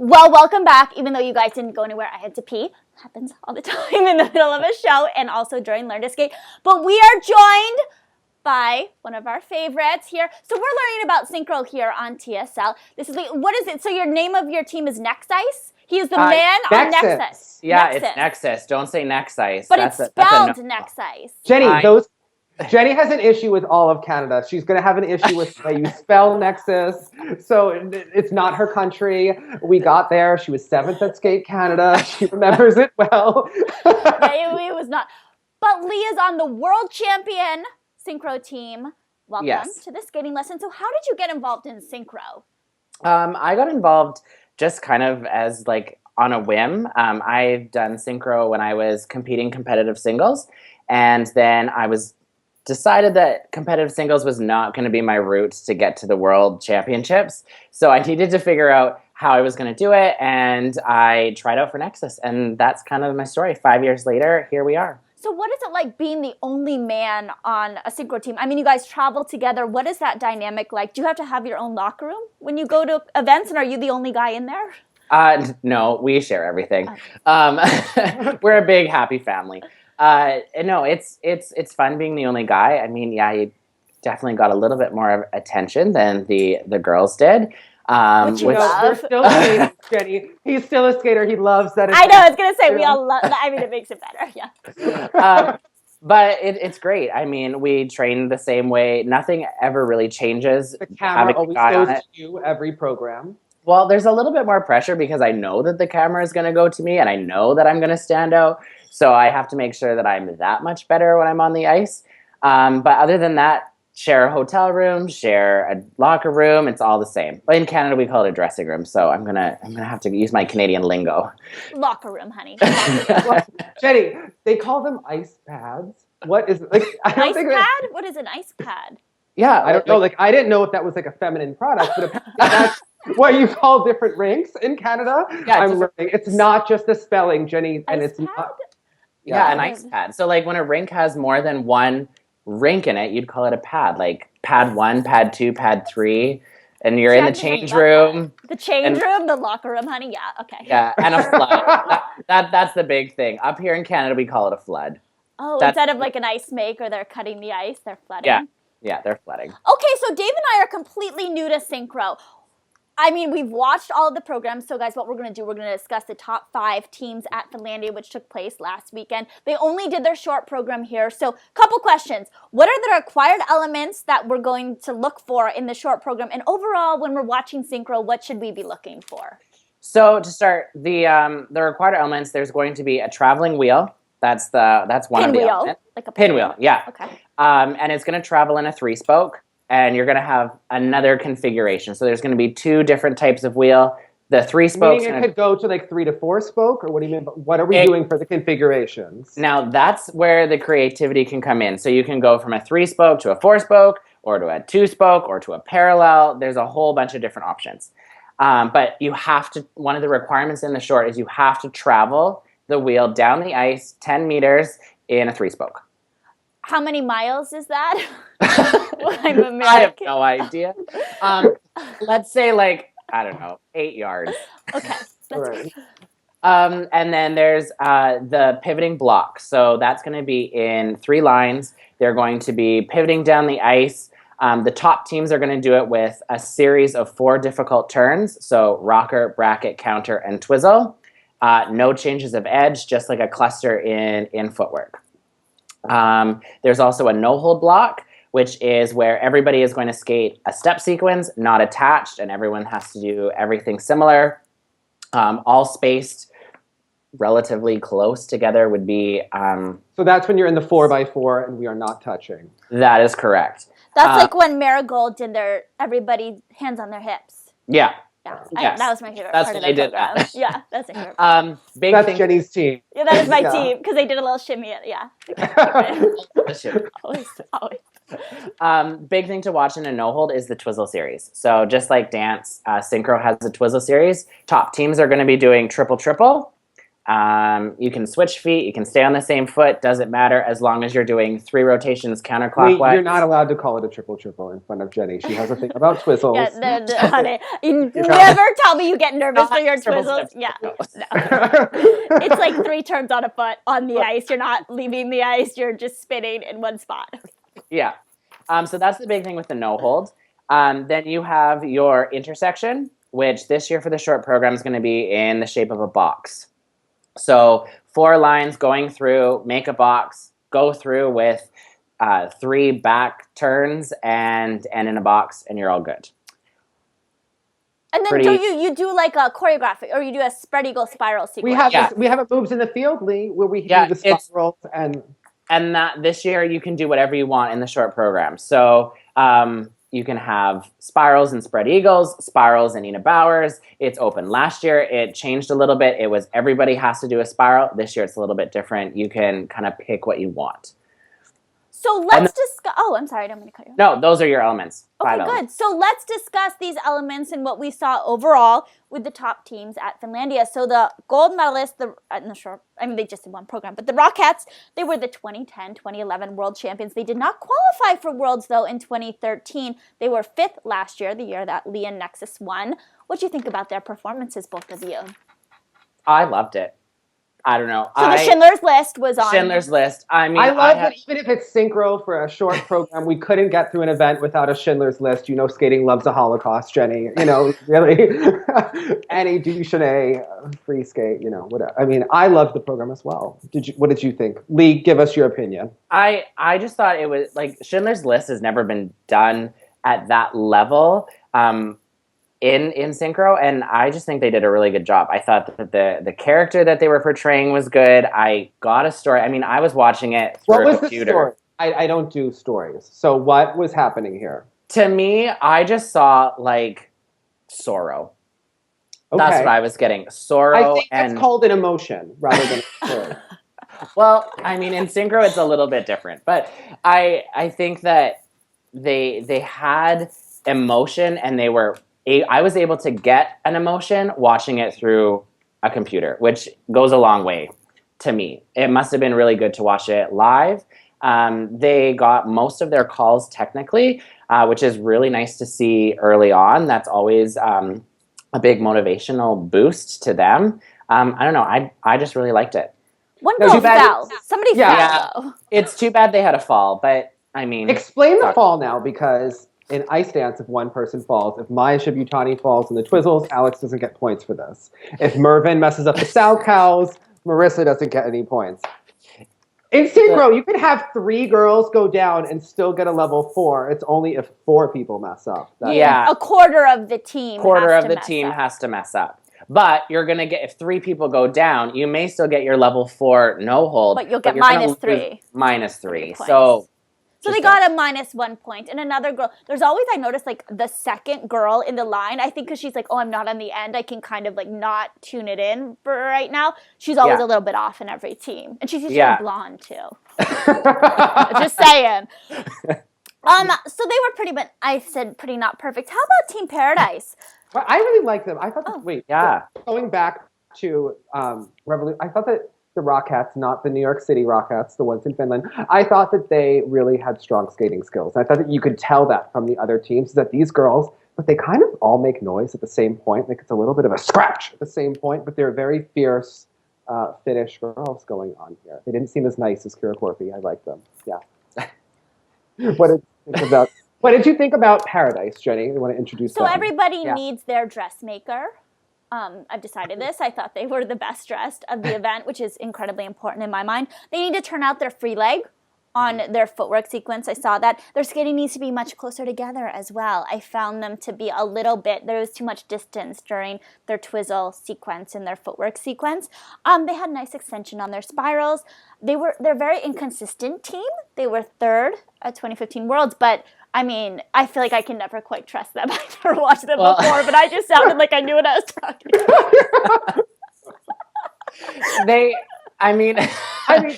Well, welcome back. Even though you guys didn't go anywhere, I had to pee. Happens all the time in the middle of a show and also during Learn to Skate. But we are joined by one of our favorites here. So we're learning about synchro here on TSL. This is Lee. What is it? So your name of your team is Nexice? He is the man on Nexus. Yeah, Nexus. It's Nexus. Don't say Nexice. But it's spelled Nexice. Jenny has an issue with all of Canada. She's going to have an issue with the way you spell Nexus. So it's not her country. We got there. She was 7th at Skate Canada. She remembers it well. It was not. But Lee is on the world champion synchro team. Welcome to the skating lesson. So how did you get involved in synchro? I got involved just kind of as like on a whim. I've done synchro when I was competing competitive singles. And then I was decided that competitive singles was not going to be my route to get to the world championships. So I needed to figure out how I was going to do it. And I tried out for Nexus. And that's kind of my story. 5 years later, here we are. So what is it like being the only man on a synchro team? I mean, you guys travel together. What is that dynamic like? Do you have to have your own locker room when you go to events? And are you the only guy in there? No, we share everything. We're a big, happy family. No, it's fun being the only guy. I mean, yeah, you definitely got a little bit more attention than the girls did. Which you love. You're still skating, Jenny. He's still a skater. He loves that. I know. I was gonna say we all love. I mean, it makes it better. Yeah. But it's great. I mean, we train the same way. Nothing ever really changes. The camera always goes to you every program. Well, there's a little bit more pressure because I know that the camera is going to go to me and I know that I'm going to stand out. So I have to make sure that I'm that much better when I'm on the ice. But other than that, share a hotel room, share a locker room. It's all the same. But in Canada, we call it a dressing room. So I'm gonna have to use my Canadian lingo. Locker room, honey. Well, Jenny, they call them ice pads. What is like? Ice pad? What is an ice pad? Yeah, I don't know. Like I didn't know if that was like a feminine product, but apparently that's what you call different rinks in Canada. Yeah, I'm learning. It's not just the spelling, Jenny, and it's not. Yeah, an ice pad. So like when a rink has more than one rink in it, you'd call it a pad. Like pad 1, pad 2, pad 3, and you're in the change room. The change room, the locker room, honey. Yeah, okay. Yeah, and a flood. That's the big thing. Up here in Canada, we call it a flood. Oh, instead of like an ice make or they're cutting the ice, they're flooding. Yeah, they're flooding. Okay, so Dave and I are completely new to synchro. I mean, we've watched all of the programs. So, guys, what we're going to do, we're going to discuss the top 5 teams at Finlandia, which took place last weekend. They only did their short program here. So, couple questions. What are the required elements that we're going to look for in the short program? And overall, when we're watching synchro, what should we be looking for? So, to start, the required elements, there's going to be a traveling wheel. That's one of the elements. Like a pinwheel, yeah. Okay. And it's going to travel in a 3-spoke. And you're going to have another configuration. So there's going to be 2 different types of wheel. The 3 spokes. Meaning it could go to like 3 to 4 spoke, or what do you mean? What are we doing for the configurations? Now that's where the creativity can come in. So you can go from a 3-spoke to a 4-spoke, or to a 2-spoke, or to a parallel. There's a whole bunch of different options. But you have to. One of the requirements in the short is you have to travel the wheel down the ice 10 meters in a 3-spoke. How many miles is that? I'm American. I have no idea. Let's say like, I don't know, 8 yards. Okay. That's right. And then there's the pivoting block. So that's going to be in 3 lines. They're going to be pivoting down the ice. The top teams are going to do it with a series of 4 difficult turns. So rocker, bracket, counter, and twizzle. No changes of edge, just like a cluster in footwork. There's also a no-hold block, which is where everybody is going to skate a step sequence, not attached, and everyone has to do everything similar. All spaced relatively close together would be... So that's when you're in the 4x4 and we are not touching. That is correct. That's like when Marigold did everybody hands on their hips. Yeah. That was my favorite that's part of when the they program. Did that. Yeah, that's my favorite part. That's Jenny's team. Yeah, that is my team, because they did a little shimmy. Yeah. always. Big thing to watch in a no-hold is the twizzle series. So just like dance, synchro has a twizzle series. Top teams are going to be doing triple-triple. You can switch feet. You can stay on the same foot. Doesn't matter as long as you're doing 3 rotations Lee, counterclockwise. you're not allowed to call it a triple in front of Jenny. She has a thing about twizzles. Yeah, honey, you never tell me you get nervous for your triple twizzles. slips. Yeah, no. It's like 3 turns on a foot on the ice. You're not leaving the ice. You're just spinning in one spot. Yeah. So that's the big thing with the no hold. Then you have your intersection, which this year for the short program is going to be in the shape of a box. So 4 lines going through, make a box, go through with 3 back turns and in a box, and you're all good. And then do you do like a choreographic, or you do a spread eagle spiral sequence? We have a moves in the field, Lee, where we do the spirals and that this year you can do whatever you want in the short program. So you can have spirals and spread eagles, spirals and Nina Bowers. It's open. Last year it changed a little bit. It was everybody has to do a spiral. This year it's a little bit different. You can kind of pick what you want. So let's discuss. Oh, I'm sorry, I don't mean to cut you off. No, those are your elements. Okay, good. So let's discuss these elements and what we saw overall with the top teams at Finlandia. So the gold medalists, they just did one program, but the Rockettes, they were the 2010, 2011 world champions. They did not qualify for Worlds, though, in 2013. They were 5th last year, the year that Lee and Nexus won. What do you think about their performances, both of you? I loved it. I don't know. So the Schindler's List was on. Schindler's List. I mean, I love that even if it's synchro for a short program, we couldn't get through an event without a Schindler's List. You know, skating loves a Holocaust, Jenny. You know, really. Annie Duchesne, free skate, you know, whatever. I mean, I loved the program as well. What did you think? Lee, give us your opinion. I just thought it was like Schindler's List has never been done at that level. In synchro, and I just think they did a really good job. I thought that the character that they were portraying was good. I got a story. I mean, I was watching it through a computer. What was the story? I don't do stories. So what was happening here? To me, I just saw like sorrow. Okay. That's what I was getting. Sorrow. I think that's called an emotion rather than a story. Well, I mean, in synchro, it's a little bit different, but I think that they had emotion, and I was able to get an emotion watching it through a computer, which goes a long way to me. It must have been really good to watch it live. They got most of their calls technically, which is really nice to see early on. That's always a big motivational boost to them. I don't know. I just really liked it. One girl fell. Somebody fell, though. It's too bad they had a fall, but I mean... Explain the fall now, because... in ice dance, if one person falls, if Maya Shibutani falls in the twizzles, Alex doesn't get points for this. If Mervyn messes up the sow cows, Marissa doesn't get any points. In synchro, you could have 3 girls go down and still get a level 4. It's only if 4 people mess up. A quarter of the team has to mess up. But you're going to get, if 3 people go down, you may still get your level 4 no hold. But you'll get -3. -3. So they got a -1 point. And another girl, there's always, I noticed, like, the second girl in the line, I think because she's like, oh, I'm not on the end, I can kind of, like, not tune it in for right now. She's always a little bit off in every team. And she's usually blonde, too. Just saying. So they were pretty not perfect. How about Team Paradise? Well, I really like them. I thought, going back to Revolution, I thought that the Rockettes, not the New York City Rockettes, the ones in Finland, I thought that they really had strong skating skills. I thought that you could tell that from the other teams, that these girls, but they kind of all make noise at the same point. Like, it's a little bit of a scratch at the same point, but they're very fierce Finnish girls going on here. They didn't seem as nice as Kira Korpi. I like them. Yeah. What did you think about Paradise, Jenny? You want to introduce them? So everybody needs their dressmaker. I've decided this. I thought they were the best dressed of the event, which is incredibly important in my mind. They need to turn out their free leg on their footwork sequence. I saw that. Their skating needs to be much closer together as well. I found them to be a little bit, there was too much distance during their twizzle sequence and their footwork sequence. They had nice extension on their spirals. They're a very inconsistent team. They were 3rd at 2015 Worlds, but I mean, I feel like I can never quite trust them. I've never watched them before, but I just sounded like I knew what I was talking about.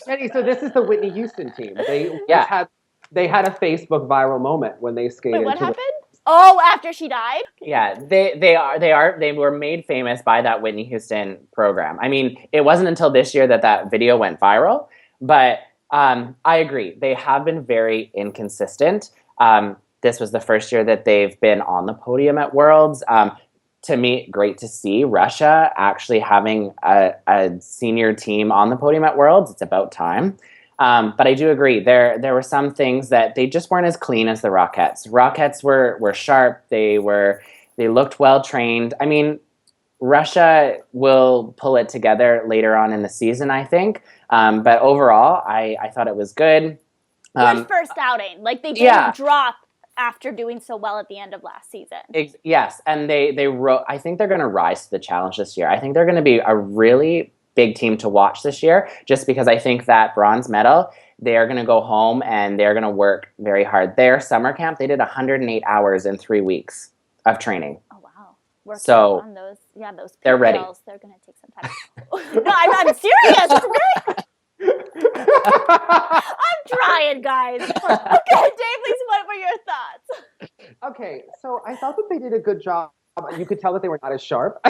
Jenny, so this is the Whitney Houston team. They had a Facebook viral moment when they skated. Wait, what happened? Oh, after she died? Yeah, they were made famous by that Whitney Houston program. I mean, it wasn't until this year that video went viral, but I agree. They have been very inconsistent. This was the first year that they've been on the podium at Worlds. To me, great to see Russia actually having a senior team on the podium at Worlds. It's about time. But I do agree. There were some things that they just weren't as clean as the Rockettes. Rockettes were sharp. They looked well trained. I mean, Russia will pull it together later on in the season, I think. But overall, I thought it was good. Good first outing. Like they didn't drop after doing so well at the end of last season. Yes, and I think they're going to rise to the challenge this year. I think they're going to be a really big team to watch this year, just because I think that bronze medal, they are going to go home and they're going to work very hard. Their summer camp, they did 108 hours in 3 weeks of training. Oh, wow. Working so on those they're ready. They're going to take some time. No, I'm serious. I'm trying, guys. Okay, Dave, please, what were your thoughts? Okay, so I thought that they did a good job. You could tell that they were not as sharp.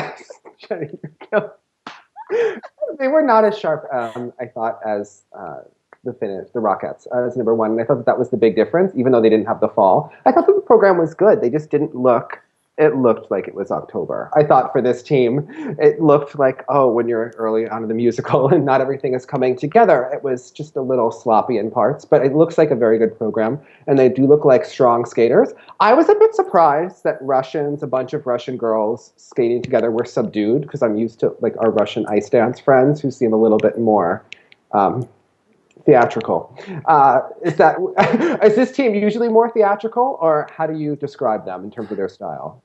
They were not as sharp, I thought, as the Rockettes as number one. And I thought that was the big difference, even though they didn't have the fall. I thought that the program was good. They just didn't look, it looked like it was October. I thought for this team, it looked like, when you're early on in the musical and not everything is coming together. It was just a little sloppy in parts, but it looks like a very good program. And they do look like strong skaters. I was a bit surprised that a bunch of Russian girls skating together were subdued, because I'm used to like our Russian ice dance friends who seem a little bit more theatrical. Is this team usually more theatrical, or how do you describe them in terms of their style?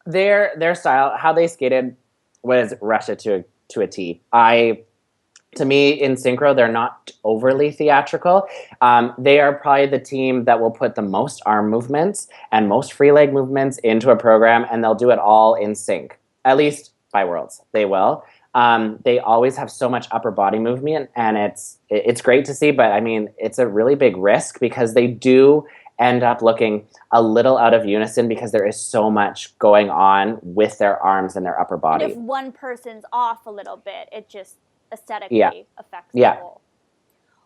Their style, how they skated, was Russia to a T. To me, in synchro, they're not overly theatrical. They are probably the team that will put the most arm movements and most free leg movements into a program, and they'll do it all in sync. At least by Worlds, they will. They always have so much upper body movement, and it's great to see. But I mean, it's a really big risk, because they do end up looking a little out of unison, because there is so much going on with their arms and their upper body. And if one person's off a little bit, it just aesthetically affects the whole.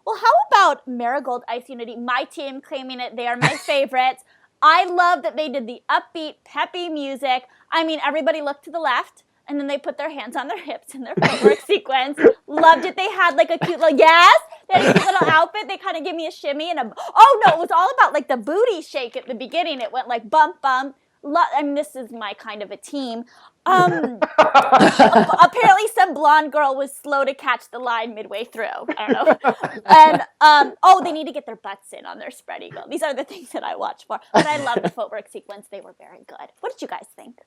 Well, how about Marigold Ice Unity? My team claiming it. They are my favorites. I love that they did the upbeat, peppy music. I mean, everybody looked to the left, and then they put their hands on their hips in their footwork sequence. Loved it. They had like a cute little, they had a cute little outfit. They kind of gave me a shimmy and it was all about like the booty shake at the beginning. It went like bump, bump. I mean, this is my kind of a team. Apparently some blonde girl was slow to catch the line midway through. I don't know. And, they need to get their butts in on their spread eagle. These are the things that I watch for. But I love the footwork sequence. They were very good. What did you guys think?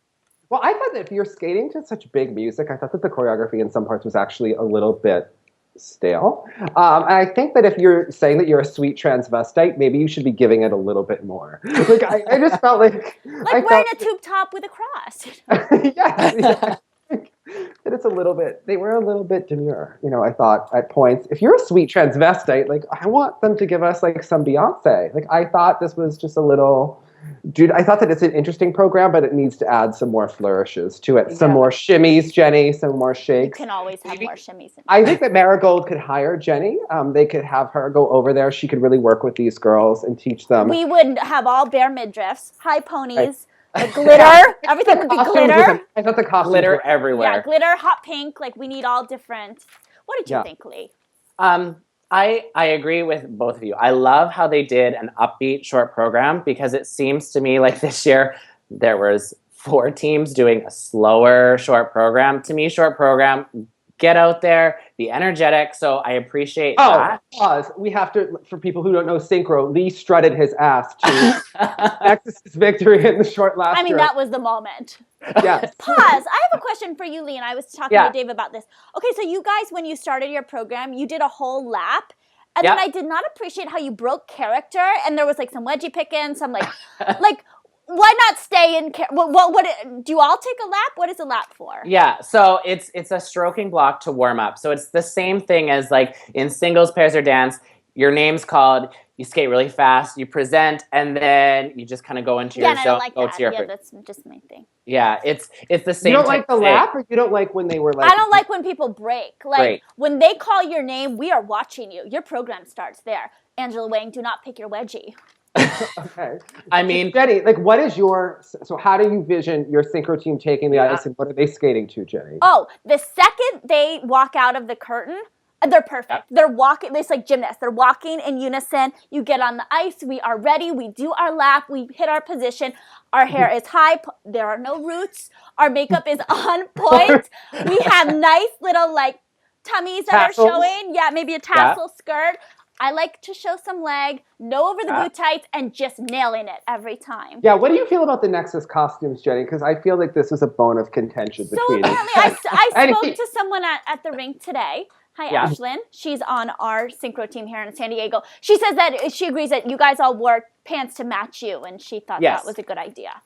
Well, I thought that if you're skating to such big music, I thought that the choreography in some parts was actually a little bit stale. And I think that if you're saying that you're a sweet transvestite, maybe you should be giving it a little bit more. Like I just felt like wearing a tube top with a cross. Yeah. That it's they were a little bit demure. I thought at points, if you're a sweet transvestite, like I want them to give us like some Beyonce. Like I thought this was just a little. Dude, I thought that it's an interesting program, but it needs to add some more flourishes to it. Some more shimmies, Jenny, some more shakes. You can always have more shimmies. I think that Marigold could hire Jenny. They could have her go over there. She could really work with these girls and teach them. We would have all bare midriffs, high ponies, the glitter. Everything would be glitter. I thought the costumes glitter everywhere. Yeah, glitter, hot pink. Like we need all different. What did you think, Lee? I agree with both of you. I love how they did an upbeat short program, because it seems to me like this year there was 4 teams doing a slower short program. To me, short program, get out there, be energetic. So I appreciate that. Pause. We have to, for people who don't know synchro, Lee strutted his ass to Nexus's victory in the short last year. That was the moment. Yes. Pause. I have a question for you, Lee, and I was talking to Dave about this. Okay, so you guys, when you started your program, you did a whole lap. And then I did not appreciate how you broke character, and there was like some wedgie picking, some like why not stay in? What do you all take a lap? What is a lap for? Yeah, so it's a stroking block to warm up. So it's the same thing as like in singles, pairs, or dance. your name's called, you skate really fast, you present, and then you just kind of go into your I zone. don't like go that. to your Yeah, that's just my thing. Yeah, it's the same. You don't like type the of lap, or you don't like when they were like? I don't like when people break. Like Break. when they call your name, we are watching you. Your program starts there. Angela Wang, do not pick your wedgie. Okay. I mean, Jenny, like, what is your? So, how do you vision your synchro team taking the ice, and what are they skating to, Jenny? Oh, the second they walk out of the curtain, they're perfect. Yep. They're walking. It's like gymnasts. They're walking in unison. You get on the ice. We are ready. We do our lap. We hit our position. Our hair is high. There are no roots. Our makeup is on point. We have nice little like tummies that Tassels? are showing. Yeah, maybe a tassel skirt. I like to show some leg, no over the boot tights, and just nailing it every time. Yeah, what do you feel about the Nexus costumes, Jenny? Because I feel like this is a bone of contention So between apparently, I spoke to someone at the rink today. Hi, Ashlyn. She's on our synchro team here in San Diego. She says that she agrees that you guys all wore pants to match you, and she thought that was a good idea.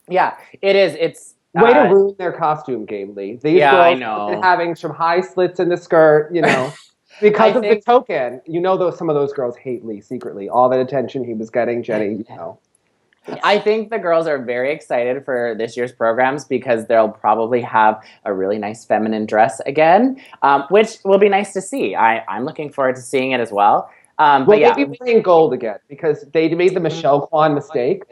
Yeah, it is. It's way to ruin their costume game, Lee. These girls I know. have been having some high slits in the skirt, you know. Because of the token, you know, some of those girls hate Lee secretly. All that attention he was getting, Jenny, you know. I think the girls are very excited for this year's programs because they'll probably have a really nice feminine dress again, which will be nice to see. I'm looking forward to seeing it as well. But yeah, maybe wearing gold again because they made the Michelle Kwan mistake,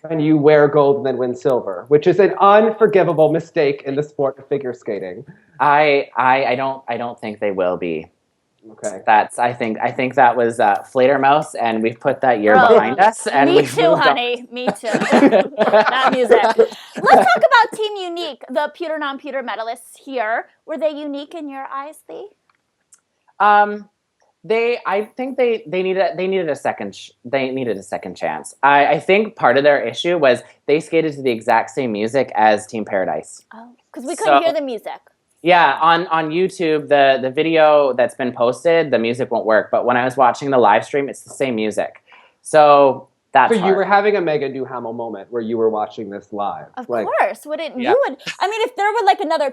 and you wear gold and then win silver, which is an unforgivable mistake in the sport of figure skating. I don't think they will be. Okay. I think that was Flatermouse, and we've put that year behind us. And me too, honey. Me too. That music. Let's talk about Team Unique, the pewter non-pewter medalists here. Were they unique in your eyes, Lee? I think they needed a second chance. I think part of their issue was they skated to the exact same music as Team Paradise. Oh, because we couldn't hear the music. Yeah, on YouTube, the video that's been posted, the music won't work. But when I was watching the live stream, it's the same music. So that's you were having a Megan Duhamel moment where you were watching this live. Of course. Wouldn't you would? I mean, if there were like another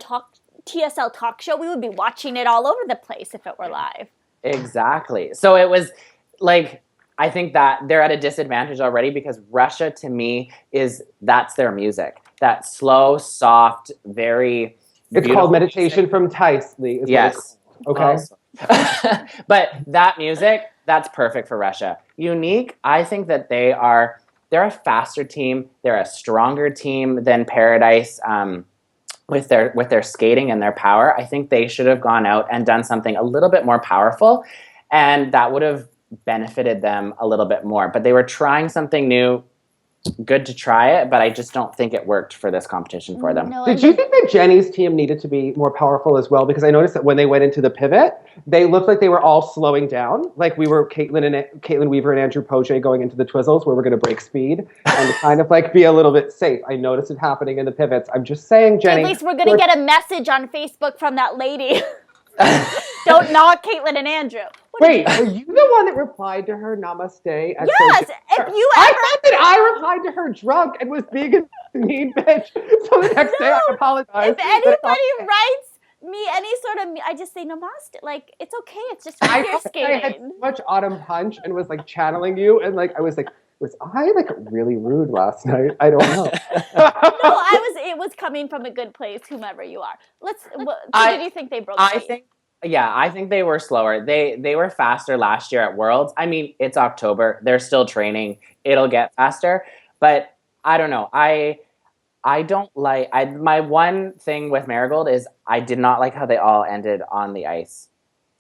TSL talk show, we would be watching it all over the place if it were live. Exactly. So it was like, I think that they're at a disadvantage already because Russia, to me, that's their music. That slow, soft, very... It's called Meditation from Tice, Lee. Yes. Okay. But that music, that's perfect for Russia. Unique, I think that they're a faster team. They're a stronger team than Paradise with their skating and their power. I think they should have gone out and done something a little bit more powerful, and that would have benefited them a little bit more. But they were trying something new. Good to try it, but I just don't think it worked for this competition for them. No, Did you think that Jenny's team needed to be more powerful as well? Because I noticed that when they went into the pivot, they looked like they were all slowing down. Like we were Caitlin Weaver and Andrew Poche going into the twizzles where we're going to break speed and kind of like be a little bit safe. I noticed it happening in the pivots. I'm just saying, Jenny. At least we're going to get a message on Facebook from that lady. Don't knock Caitlin and Andrew. Wait, were you the one that replied to her namaste? Yes, if you I thought that I replied to her drunk and was being a mean bitch. So the next day I apologized. If anybody writes me any sort of, I just say namaste. Like, it's okay. It's just figure skating. I had so much autumn punch and was like channeling you, and like I was like, was I like really rude last night? I don't know. No, it was coming from a good place, whomever you are. Did you think they broke? I think they were slower. They were faster last year at Worlds. I mean, it's October. They're still training. It'll get faster. But I don't know. I don't like... my one thing with Marigold is I did not like how they all ended on the ice.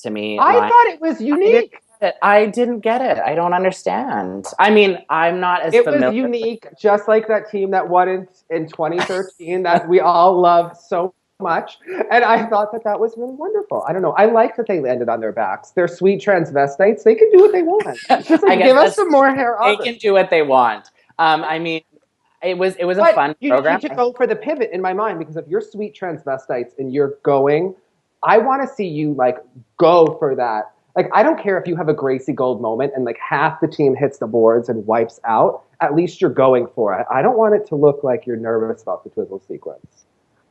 To me... I thought it was unique. I didn't get it. I don't understand. I mean, I'm not as familiar... It was unique, just like that team that won in 2013 that we all love so much, and I thought that was really wonderful. I don't know. I like that they landed on their backs. They're sweet transvestites. They can do what they want. Just like, give us some more hair. They can do what they want. I mean, it was a fun program. You need to go for the pivot in my mind because if you're sweet transvestites and you're going, I want to see you like go for that. Like I don't care if you have a Gracie Gold moment and like half the team hits the boards and wipes out. At least you're going for it. I don't want it to look like you're nervous about the twizzle sequence.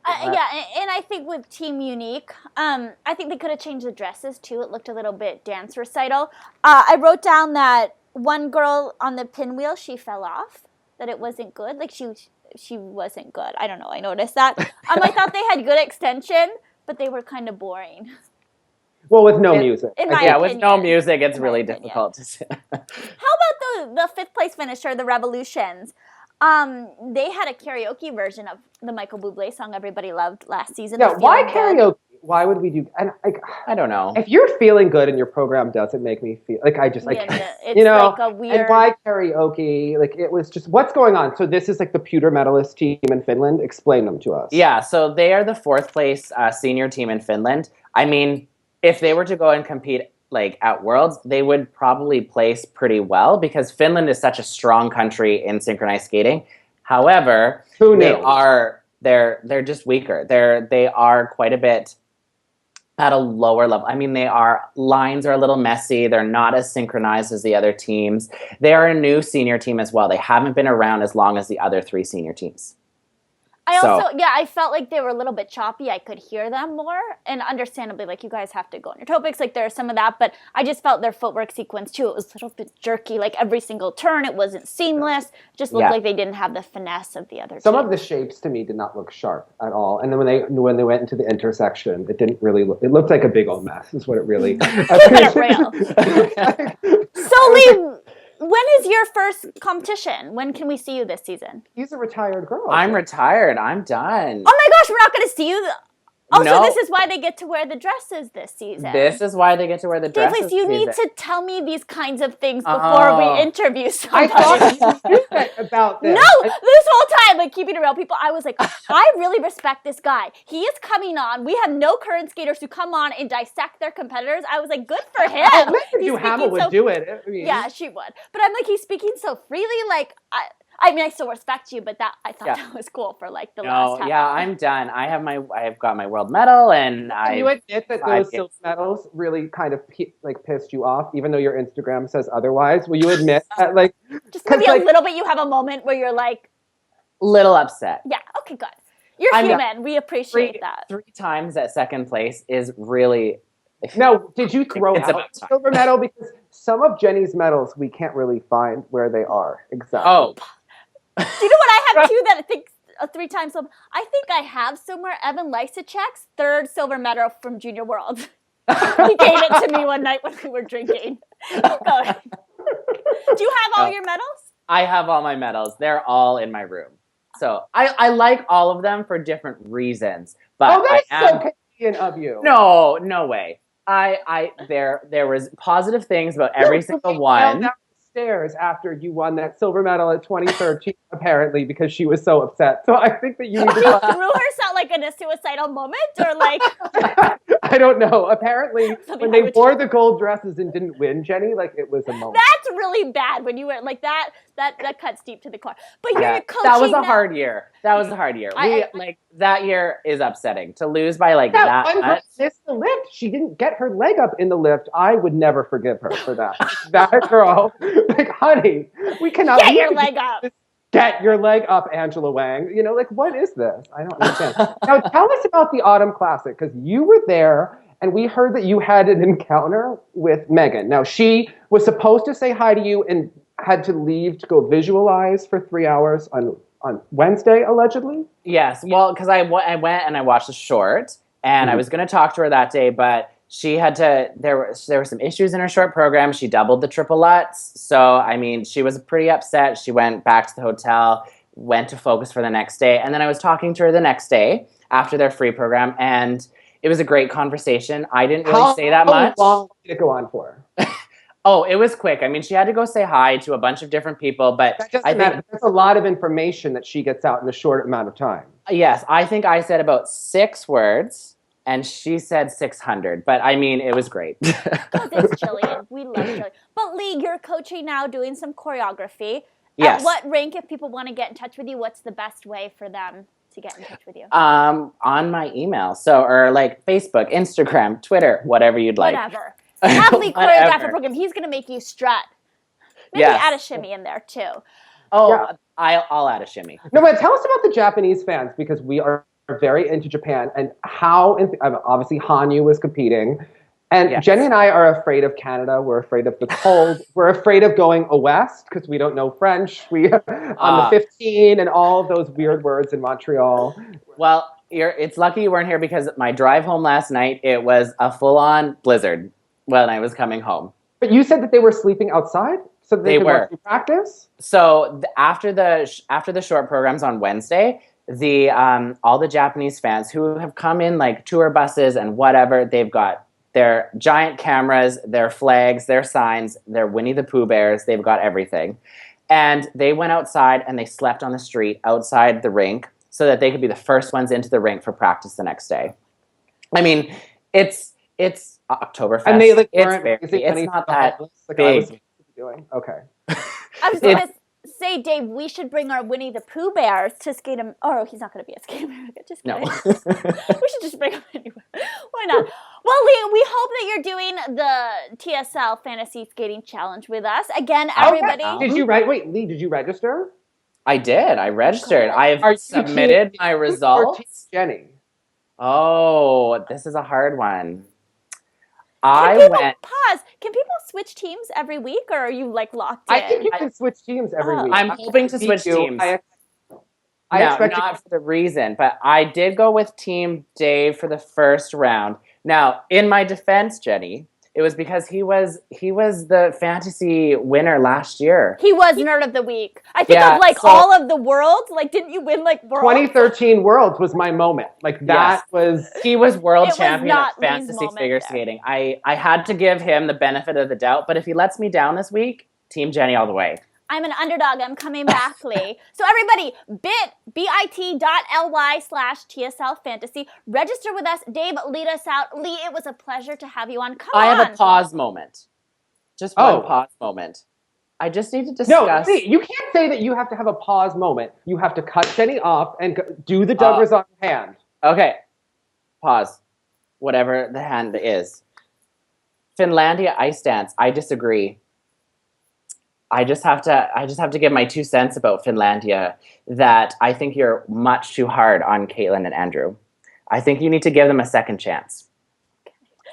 And I think with Team Unique, I think they could have changed the dresses too. It looked a little bit dance recital. I wrote down that one girl on the pinwheel, she fell off, that it wasn't good. Like she wasn't good. I don't know. I noticed that. I thought they had good extension, but they were kind of boring. Well, with no music. With no music, it's really difficult to see. How about the fifth place finisher, the Revolutions? They had a karaoke version of the Michael Bublé song everybody loved last season. Yeah, why karaoke? Why would we do? And I don't know. If you're feeling good and your program doesn't make me feel like I can't. It's like a weird. And why karaoke? Like it was just what's going on. So this is like the pewter medalist team in Finland. Explain them to us. Yeah, so they are the fourth place senior team in Finland. I mean, if they were to go and compete like at Worlds, they would probably place pretty well because Finland is such a strong country in synchronized skating. However, they're just weaker. They are quite a bit at a lower level. I mean, lines are a little messy. They're not as synchronized as the other teams. They are a new senior team as well. They haven't been around as long as the other three senior teams. I felt like they were a little bit choppy. I could hear them more, and understandably, like, you guys have to go on your topics, like, there's some of that, but I just felt their footwork sequence, too. It was a little bit jerky, like, every single turn, it wasn't seamless, it just looked like they didn't have the finesse of the other Some teams. of the shapes, to me, did not look sharp at all, and then when they went into the intersection, it didn't really look, it looked like a big old mess, is what it really... So, Lee... When is your first competition? When can we see you this season? He's a retired girl. I'm retired. I'm done. Oh my gosh, we're not going to see you. So this is why they get to wear the dresses this season. This is why they get to wear the dresses. Dave, you need to tell me these kinds of things before we interview somebody. I thought you knew about this. No, this whole time, like, keeping it real, people, I was like, I really respect this guy. He is coming on. We have no current skaters who come on and dissect their competitors. I was like, good for him. Hannah would do it. I mean, yeah, she would. But I'm like, he's speaking so freely, like, I mean, I still respect you, but I thought that was cool for like the last half. Yeah, I'm done. I've got my world medal, and you admit that those silver medals really kind of pissed you off, even though your Instagram says otherwise. Will you admit that, like, just maybe a little bit? You have a moment where you're like, little upset. Yeah. Okay. Good. You're human. We appreciate that. 3 times at second place is really. Now, did you throw out the silver medal? Because some of Jenny's medals we can't really find where they are exactly. Oh. Do you know what I have too that I think 3 times silver? I think I have somewhere Evan Lysacek's 3rd silver medal from Junior World. He gave it to me one night when we were drinking. Do you have all your medals? I have all my medals. They're all in my room. So I like all of them for different reasons. But that is so Canadian of you. No way. There was positive things about every single one. Stairs after you won that silver medal at 2013, apparently, because she was so upset. So I think that you need to threw herself like in a suicidal moment, or like I don't know. Apparently, when they wore the gold dresses and didn't win, Jenny, like it was a moment. That's really bad when you were like that. That cuts deep to the core. But you're coaching. That was a hard year. That year is upsetting to lose by like that much. Missed the lift. She didn't get her leg up in the lift. I would never forgive her for that. That girl. Like, honey, we cannot get your leg up. Get your leg up, Angela Wang. You know, like, what is this? I don't understand. Now, tell us about the Autumn Classic, because you were there, and we heard that you had an encounter with Megan. Now, she was supposed to say hi to you and had to leave to go visualize for 3 hours on Wednesday, allegedly? Yes, well, because I went and I watched the short, and I was going to talk to her that day, but she had to, there were some issues in her short program. She doubled the triple Lutz. So, I mean, she was pretty upset. She went back to the hotel, went to focus for the next day. And then I was talking to her the next day after their free program. And it was a great conversation. I didn't really say that much. How long did it go on for? Oh, it was quick. I mean, she had to go say hi to a bunch of different people, but I think that's a lot of information that she gets out in a short amount of time. Yes, I think I said about 6 words. And she said 600, but I mean, it was great. It's Jillian. We love Jillian. But Lee, you're coaching now, doing some choreography. Yes. At what rank, if people want to get in touch with you, what's the best way for them to get in touch with you? On my email. Or like Facebook, Instagram, Twitter, whatever you'd like. Whatever. Have Lee choreograph a program. He's going to make you strut. Maybe add a shimmy in there, too. Oh, yeah. I'll add a shimmy. No, but tell us about the Japanese fans, because we are very into Japan, and obviously Hanyu was competing. And Yes. Jenny and I are afraid of Canada. We're afraid of the cold. We're afraid of going west because we don't know French. We on the 15 and all of those weird words in Montreal. Well, it's lucky you weren't here because my drive home last night, it was a full-on blizzard when I was coming home. But you said that they were sleeping outside so that they could watch you practice? So after the short programs on Wednesday, all the Japanese fans who have come in like tour buses and whatever, they've got their giant cameras, their flags, their signs, their Winnie the Pooh bears, they've got everything. And they went outside and they slept on the street outside the rink so that they could be the first ones into the rink for practice the next day. I mean, it's Oktoberfest. And they it's not that big. Doing. Okay. I was going to say, Dave, we should bring our Winnie the Pooh bears to skate him. Oh, he's not going to be at Skate America. Just kidding. No. We should just bring him anyway. Why not? Well, Lee, we hope that you're doing the TSL Fantasy Skating Challenge with us. Again, everybody. Okay. Did you Lee, did you register? I did. I registered. I have submitted my results. Jenny. Oh, this is a hard one. Pause. Can people switch teams every week, or are you like locked in? I think you can switch teams every week. I'm hoping to switch teams. I expect not for the reason, but I did go with Team Dave for the first round. Now, in my defense, Jenny, it was because he was the fantasy winner last year. He was Nerd of the Week. I think of all of the worlds. Like, didn't you win like Worlds? 2013 Worlds was my moment. Like that was. He was world champion of fantasy figure skating. I had to give him the benefit of the doubt, but if he lets me down this week, Team Jenny all the way. I'm an underdog. I'm coming back, Lee. So everybody, bit.ly/TSL Fantasy. Register with us. Dave, lead us out. Lee, it was a pleasure to have you on. I have a pause moment. Just one pause moment. I just need to discuss. No, Lee, you can't say that you have to have a pause moment. You have to cut Jenny off and do the Douglas on your hand. Okay. Pause. Whatever the hand is. Finlandia ice dance. I disagree. I just have to give my 2 cents about Finlandia, that I think you're much too hard on Caitlin and Andrew. I think you need to give them a second chance.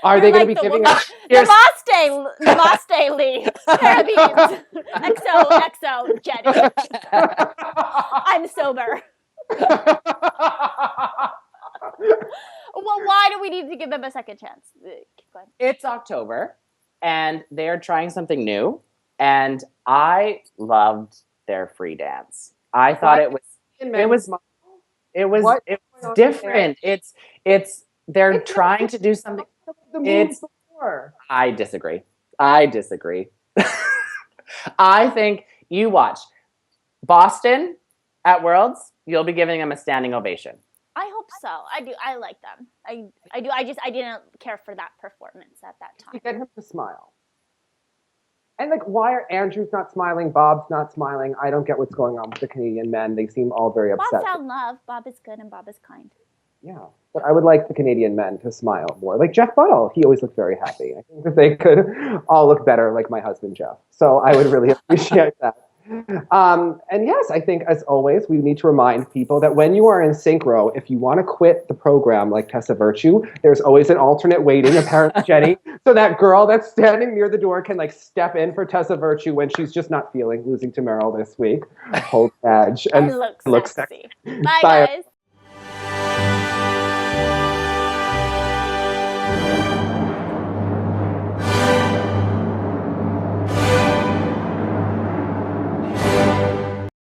Are they going to be giving us... Namaste, Lee. Parabens. XO, Jenny. I'm sober. Well, why do we need to give them a second chance? Keep going. It's October, and they are trying something new. And I loved their free dance. I thought it was different. They're trying to do something. I disagree. I think you watch Boston at Worlds. You'll be giving them a standing ovation. I hope so. I do. I like them. I do. I didn't care for that performance at that time. You get him to smile. And why are Andrew's not smiling? Bob's not smiling. I don't get what's going on with the Canadian men. They seem all very upset. Bob found love. Bob is good and Bob is kind. Yeah, but I would like the Canadian men to smile more. Like Jeff Buttle, he always looked very happy. I think that they could all look better like my husband, Jeff. So I would really appreciate that. And yes, I think as always, we need to remind people that when you are in synchro, if you want to quit the program like Tessa Virtue, there's always an alternate waiting, apparently, Jenny. So that girl that's standing near the door can step in for Tessa Virtue when she's just not feeling losing to Meryl this week. Hold badge and look sexy. Bye, guys.